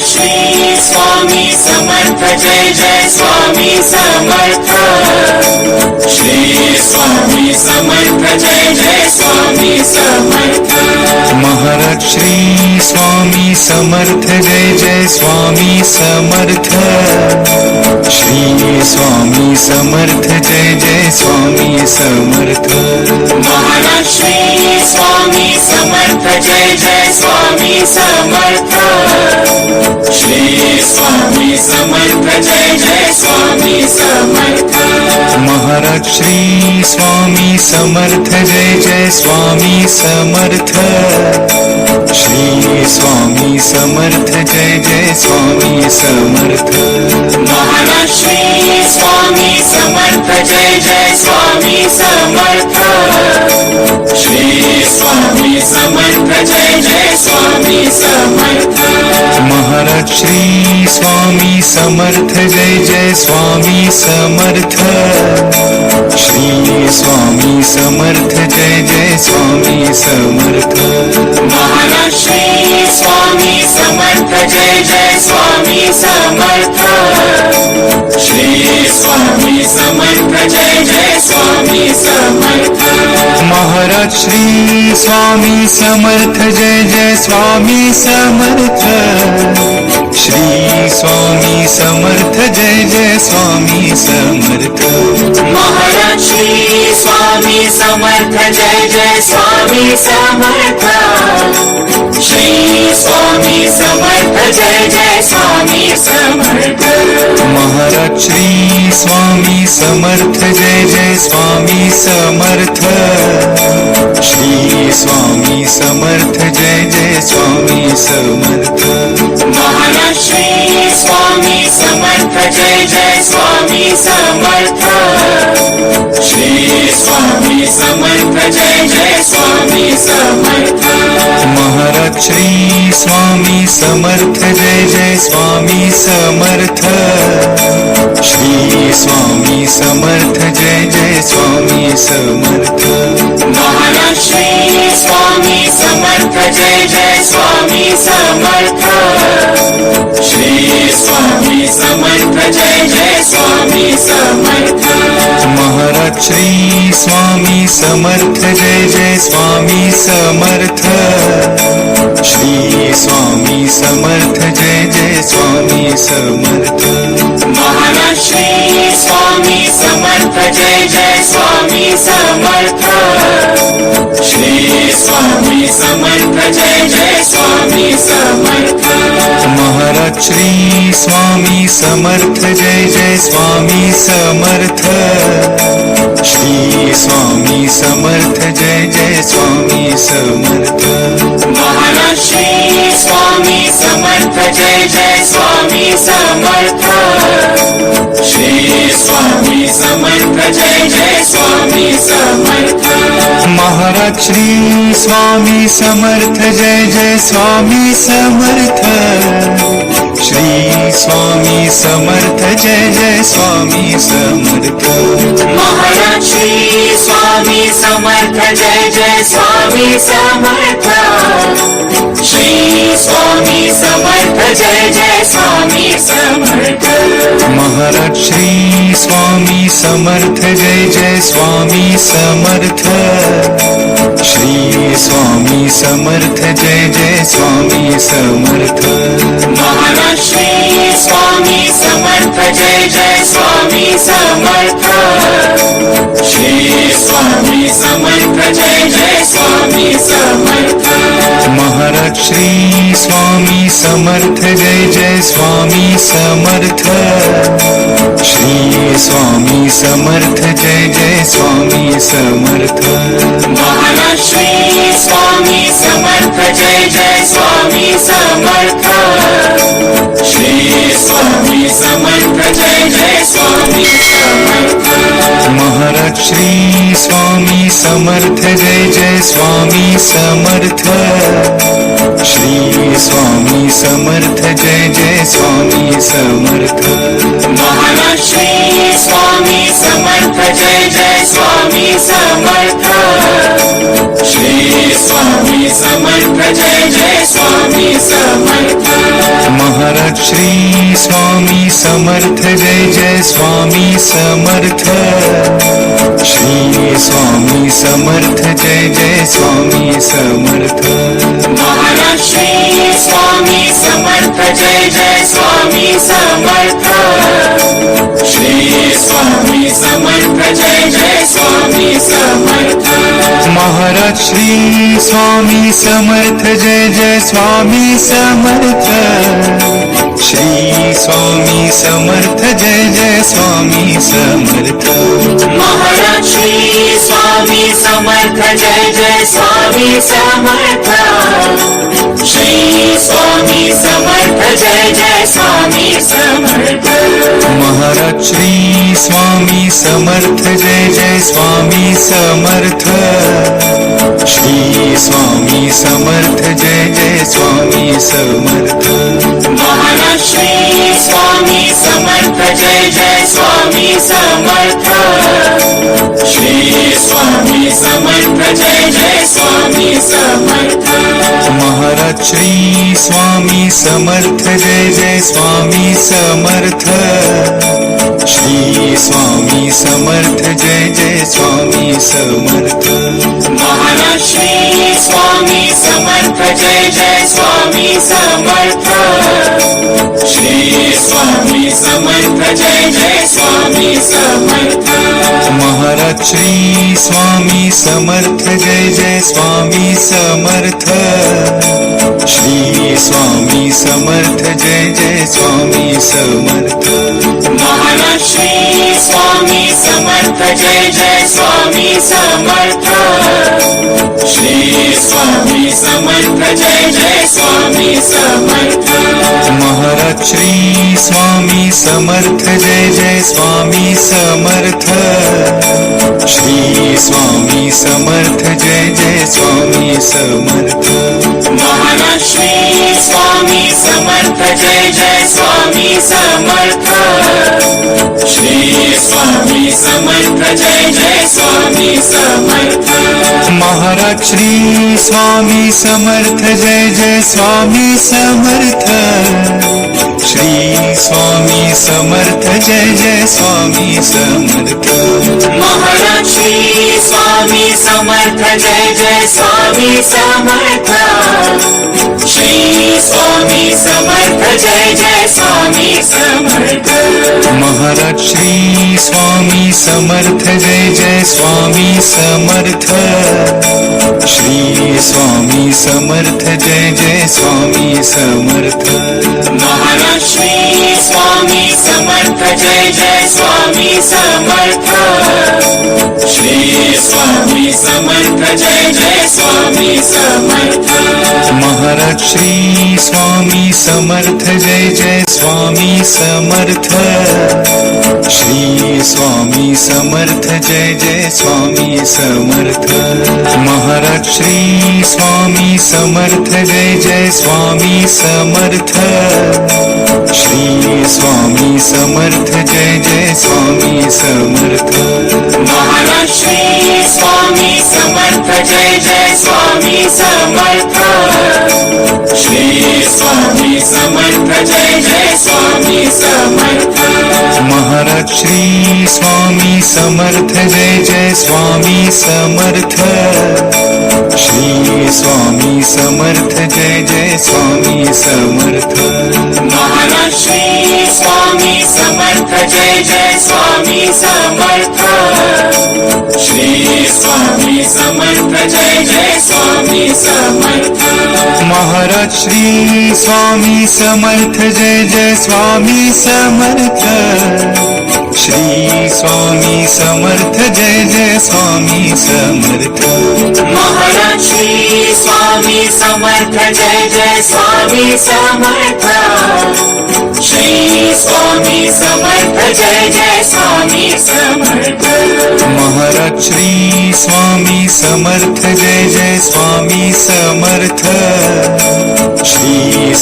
Shri Swami Samarth Jai Jai Swami Samarth. Shri Swami Samarth Jai Jai Swami Samarth. Maharaj Shri Swami Samarth Jai Jai Swami Samarth. Shri Swami Samarth Jai Jai Swami Samarth. Maharaj Shri Swami Samarth Jai Jai Swami Samarth. Shri Swami Samarth Jai Jai Swami Samarth. Maharaj Shri Swami Samarth Jai Jai Swami Samarth. Shri Swami Samarth Jai Jai Swami Samarth. Maharaj Shri Swami Samarth Jai Jai Swami Samarth. Shri Swami Samarth Jai Jai Swami Samarth. Maharaj Shri Swami Samarth Jai Jai Swami Samarth. Shri Swami Samarth Jai Jai Swami Samarth. Maharaj Shri Swami Samarth Jai Jai Swami Samarth. Shri Swami Samarth Jai Jai Swami Samarth. Maharaj Shri Swami Samarth Jai Jai Swami Samarth. Shri Swami Samarth Jai Jai Swami Samarth. Maharaj Shri Swami Samarth Jai Jai Swami Samarth. Shri Swami Samarth Jai Jai Swami Samarth. Maharaj Shri Swami Samarth Jai Jai Swami Samarth. Shri Swami Samarth Jai Jai Swami Samarth. Maharaj Shri Swami Samarth Jai Jai Swami Samarth. Shri Swami Samarth Jai Jai Swami Samarth. Maharaj Shri Swami Samarth Jai Jai Swami Samarth. Shri Swami Samarth Jai Jai Swami Samarth. Maharaj Shri Swami Samarth Jai Jai Swami Samarth. Shri Swami Samarth Jai Jai Swami Samarth. Maharaj Shri Swami Samarth Jai Jai Swami Samarth. Shri Swami Samarth Jai Jai Swami Samarth. Maharaj Shri Swami Samarth Jai Jai Swami Samarth. Shri Swami Samarth Jai Jai Swami Samarth. Maharaj Shri Swami Samarth Jai Jai Swami Samarth. Shri Swami Samarth Jai Jai Swami Samarth. Maharaj Shri Swami Samarth Jai Jai Swami Samarth. Shri Swami Samarth Jai Jai Swami Samarth. Maharaj Shri Swami Samarth Jai Jai Swami Samarth. Shri Swami Samarth Jai Jai Swami Samarth. Maharaj Shri Swami Samarth Jai Jai Swami Samarth. Shri Swami Samarth Jai Jai Swami Samarth. Maharaj Shri Swami Samarth Jai Jai Swami Samarth. Shri Swami Samarth Jai Jai Swami Samarth. Maharaj Shri Swami Samarth Jai Jai Swami Samarth. Shri Swami Samarth Jai Jai Swami Samarth. Maharaj Shri Swami Samarth Jai Jai Swami Samarth. Shri Swami Samarth Jai Jai Swami Samarth. Maharaj Shri Swami Samarth Jai Jai Swami Samarth. Shri Swami Samarth Jai Jai Swami Samarth. Maharaj Shri Swami Samarth Jai Jai Swami Samarth. Shri Swami Samarth Jai Jai Swami Samarth. Maharaj Shri Swami Samarth Jai Jai Swami Samarth. Shri Swami Samarth Jai Jai Swami Samarth. Maharaj Shri Swami Samarth Jai Jai Swami Samarth Shri Swami Samarth Jai Jai Swami Samarth Maharaj Shri Swami Samarth Jai Jai Swami Samarth Shri Swami Samarth Jai Jai Swami Samarth Maharaj Shri Swami Samarth Jai Jai Swami Samarth Shri Swami Samarth Jai Jai Swami Samarth Maharaj Shri Swami Samarth Jai Jai Swami Samarth Shri Swami Samarth Jai Jai Swami Samarth Maharaj Shri Swami Samarth Jai Jai Swami Samarth Shri Swami Samarth Jai Jai Swami Samarth Maharaj Shri Swami Samarth Jai Jai Swami Samarth Shri Swami Samarth Jai Jai Swami Samarth Maharaj Shri Swami Samarth Jai Jai Swami Samarth Shri Swami Samarth Jai Jai Swami Samarth Maharaj Shri Swami Samarth Jai Jai Swami Samarth Shri Swami Samarth Jai Jai Swami Samarth Maharaj Shri Swami Samarth Jai Jai Swami Samarth Shri Swami Samarth Jai Jai Swami Samarth Maharaj Shri Swami Samarth Jai Jai Swami Samarth Shri Swami Samarth Jai Jai Swami Samarth Maharaj Shri Swami Samarth Jai Jai Swami Samarth Shri Swami Samarth Jai Jai Swami Samarth Maharaj Shri Swami Samarth Jai Jai Swami Samarth Shri Swami Samarth Jai Jai Swami Samarth Maharaj Shri Swami Samarth Jai Jai Swami Samarth Shri Swami Samarth Jai Jai Swami Samarth Maharaj Shri Swami Samarth Jai Jai Swami Samarth Shri Swami Samarth Jai Jai Swami Samarth Maharaj Shri Swami Samarth Jai Jai Swami Samarth Shri Swami Samarth Jai Jai Swami Samarth Maharaj Shri Swami Samarth Jai Jai Swami Samarth Shri Swami Samarth Jai Jai Swami Samarth Maharaj Shri Swami Samarth Jai Jai Swami Samarth Shri Swami Samarth Jai Jai Swami Samarth Maharaj Shri Swami Samarth Jai Jai Swami Samarth Shri Swami Samarth Jai Jai Swami Samarth Maharaj Shri Swami Samarth Jai Jai Swami Samarth Shri Swami Samarth Jai Jai Swami Samarth Maharaj Shri Swami Samarth Jai Jai Swami Samarth Shri Swami Samarth Jai Jai Swami Samarth Maharaj Shri Swami Samarth Jai Jai Swami Samarth Shri Swami Samarth Jai Jai Swami Samarth Maharaj Shri Swami Samarth Jai Jai Swami Samarth Shri Swami Samarth Jai Jai Swami Samarth Maharaj Shri Swami Samarth Jai Jai Swami Samarth Shri Swami Samarth Jai Jai Swami Samarth Maharaj Shri Swami Samarth Jai Jai Swami Samarth Shri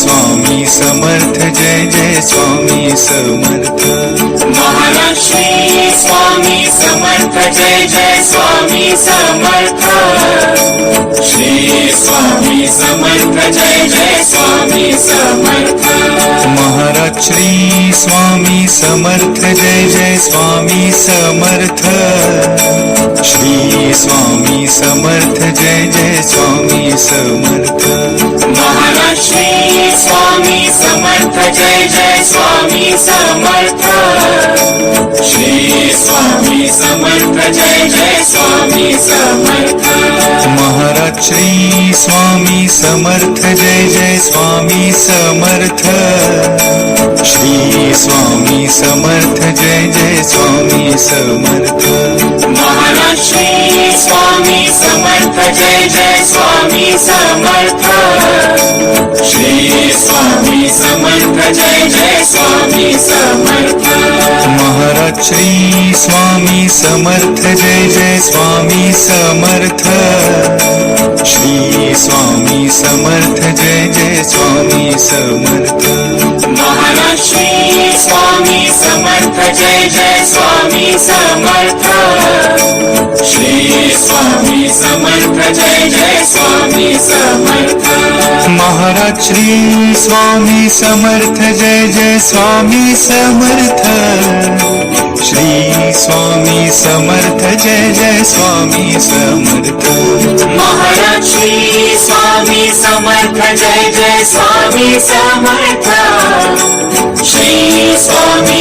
Swami Samarth Jai Jai Swami Samarth Maharaj Shri Swami Samarth Jai Jai Swami Samarth Shri Swami Samarth Jai Jai Swami Samarth Maharaj Shri Swami Samarth Jai Jai Swami Samarth Shri Swami Samarth Jai Jai Swami Samarth Maharaj Shri Swami Samarth Jai Jai Swami Samarth Shri Swami Samarth Jai Jai Swami Samarth Maharaj Shri Swami Samarth Jai Jai Swami Samarth Shri Swami Samarth Jai Jai Swami Samarth Maharaj Shri Swami Samarth Jai Jai Swami Samarth Shri Swami Samarth Jai Jai Swami Samarth Maharaj Shri Swami Samarth Jai Jai Swami Samarth Shri Swami Samarth Jai Jai Swami Samarth Maharaj Shri Swami Samarth Jai Jai Swami Samarth Shri Swami Samarth Jai Jai Swami Samarth Maharaj Shri Swami Samarth Jai Jai Swami Samarth Shri Swami Samarth Jai Jai Swami Samarth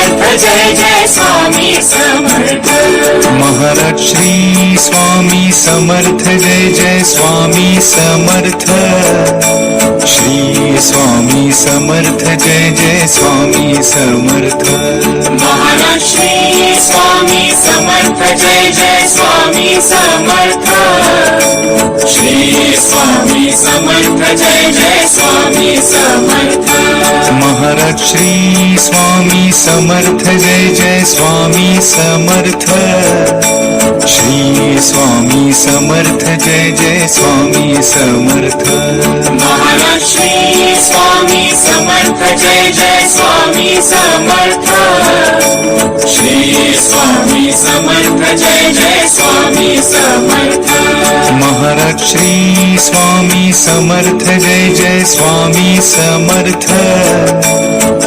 Maharaj Shri Swami Samarth Jai Jai Swami Samarth Shri Swami Samarth Jai Jai Swami Samarth Maharaj Shri Swami Samarth Jai Jai Swami Samarth Shri Swami Samarth Jai Jai Swami Samarth Maharaj Shri Swami Samarth Jai Jai Swami Samarth Shri Swami Samarth Jai Jai Swami Samarth Maharaj Shri Swami Samarth Jai Jai Swami Samarth Shri Swami Samarth Jai Jai Swami Samarth Maharaj Shri Swami Samarth Jai Jai Swami Samarth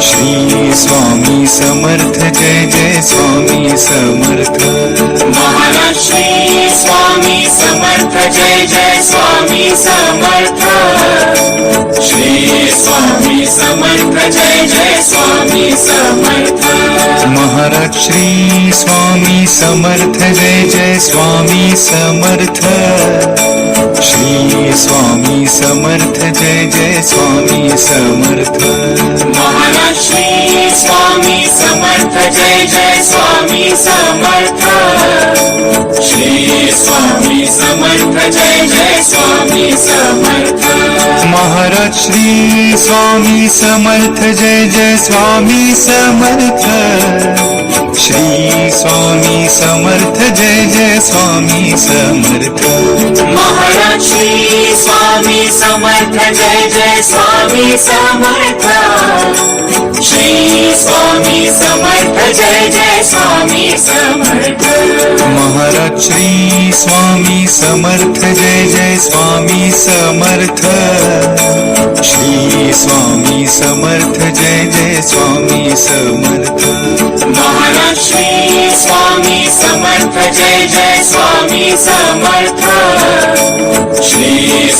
Shri Swami Samarth Jai Jai Swami Samarth Maharaj Shri Swami Samarth Jai Jai Swami Samarth Shri Swami Samarth Jai Jai Swami Samarth Maharaj Shri Swami Samarth Jai Jai Swami Samarth Shri Swami Samarth Jai Jai Swami Samarth Maharaj Shri Swami Samarth Jai Jai Swami Samarth Shri Swami Samarth Jai Jai Swami Samarth Maharaj Shri Swami Samarth Jai Jai Swami Samarth Shri Swami Samarth Jai Jai Swami Samarth Maharaj Shri Swami Samarth Jai Jai Swami Samarth Shri Swami Samarth Jai Jai Swami Samarth Maharaj Shri Swami Samarth Jai Jai Swami Samarth Shri Swami Samarth Jai Jai Swami Samarth Maharaj Shri Swami Samarth Jai Jai Swami Samarth Shri Swami Samarth Jai Jai Swami Samarth Maharaj Shri Swami Samarth Jai Jai Swami Samarth Shri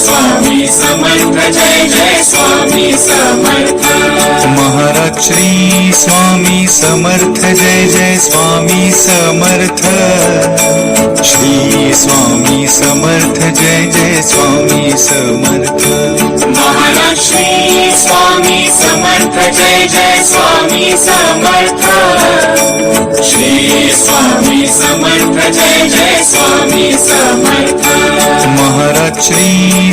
Swami Samarth Jai Jai Swami Samarth Maharaj Shri Swami Samarth Jai Jai Swami Samarth Shri Swami Samarth Jai Jai Swami Samarth Maharaj Shri Swami Samarth Jai Jai Swami Samarth Shri Swami Samarth Jai Jai Swami Samarth Maharaj Shri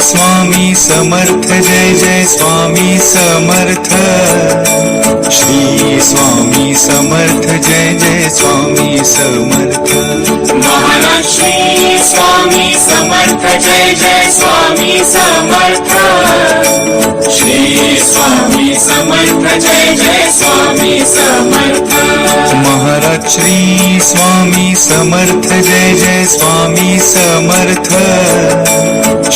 Swami Samarth Jai Jai Swami Samarth Shri Swami Samarth Jai Jai Swami Samarth Maharaj Shri Swami Samarth Jai Jai Swami Samarth Shri Swami Samarth Jai Jai Swami Samarth Maharaj Shri Swami Samarth Jai Jai Swami Samarth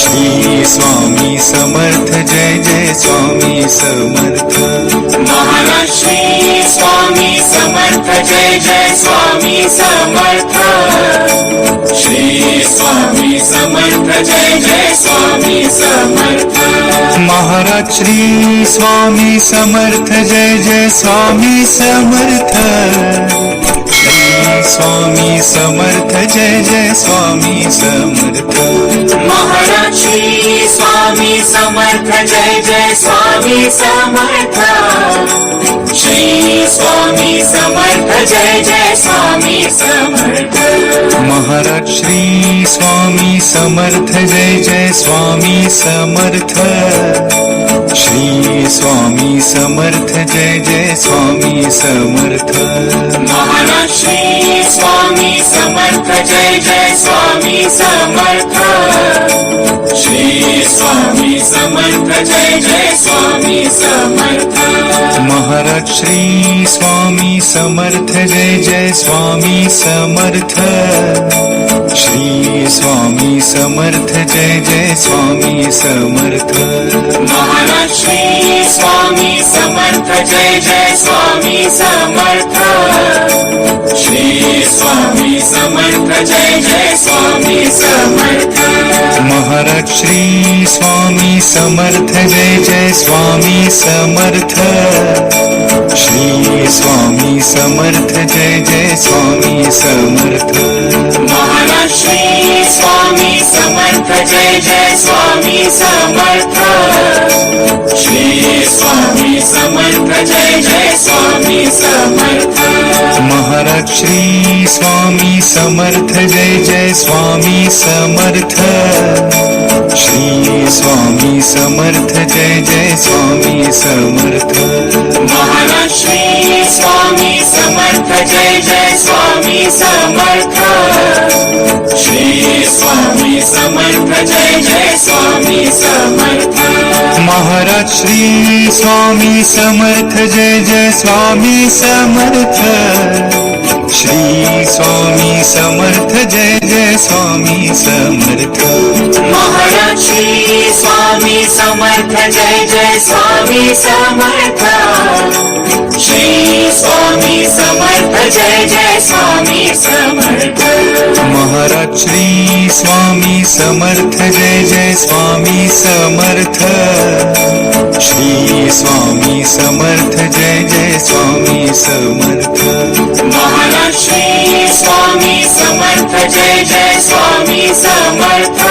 Shri Swami Samarth Jai Jai Swami Samarth Maharaj Samarth Jai Jai Swami Samarth Shri Swami Samarth Jai Jai Swami Samarth Maharaj Shri Swami Samarth Jai Jai Swami Samarth Shri Swami Samarth Jai Jai Swami Samarth Maharaj Shri Swami Samarth Jai Jai Swami Samarth Shri Swami Samarth Jai Jai Swami Samarth Maharaj Shri Swami Samarth Jai Jai Swami Samarth Shri Swami Samarth Jai Jai Swami Samarth Maharaj Shri Swami Samarth Jai Jai Swami Samarth Shri Swami Samarth Jai Jai Swami Samarth Maharaj Shri Swami Samarth Jai Jai Swami Samarth Shri Swami Samarth Jai Jai Swami Samarth Maharaj Shri Swami Samarth Jai Jai Swami Samarth Shri Swami Samarth Jai Jai Swami Samarth Maharaj Shri Swami Samarth Jai Jai Swami Samarth Shri Swami Samarth Jai Jai Swami Samarth Maharaj Shri Swami Samarth Jai Jai Swami Samarth Shri Swami Samarth Jai Jai Swami Samarth Maharaj Shri Swami Samarth Jai Jai Swami Samarth Shri Swami Samarth Jai Jai Swami Samarth Maharaj Shri Swami Samarth Jai Jai Swami Samarth Shri Swami Samarth Jai Jai Swami Samarth Maharaj Shri Swami Samarth Jai Jai Swami Samarth Shri Swami Samarth Jai Jai Swami Samarth Maharaj Shri Swami Samarth Jai Jai Swami Samarth Shri Swami Samarth Jai Jai Swami Samarth Maharaj Shri Swami Samarth Jai Jai Swami Samarth Shri Swami Samarth Jai Jai Swami Samarth Maharaj Shri Swami Samarth Jai Jai Swami Samarth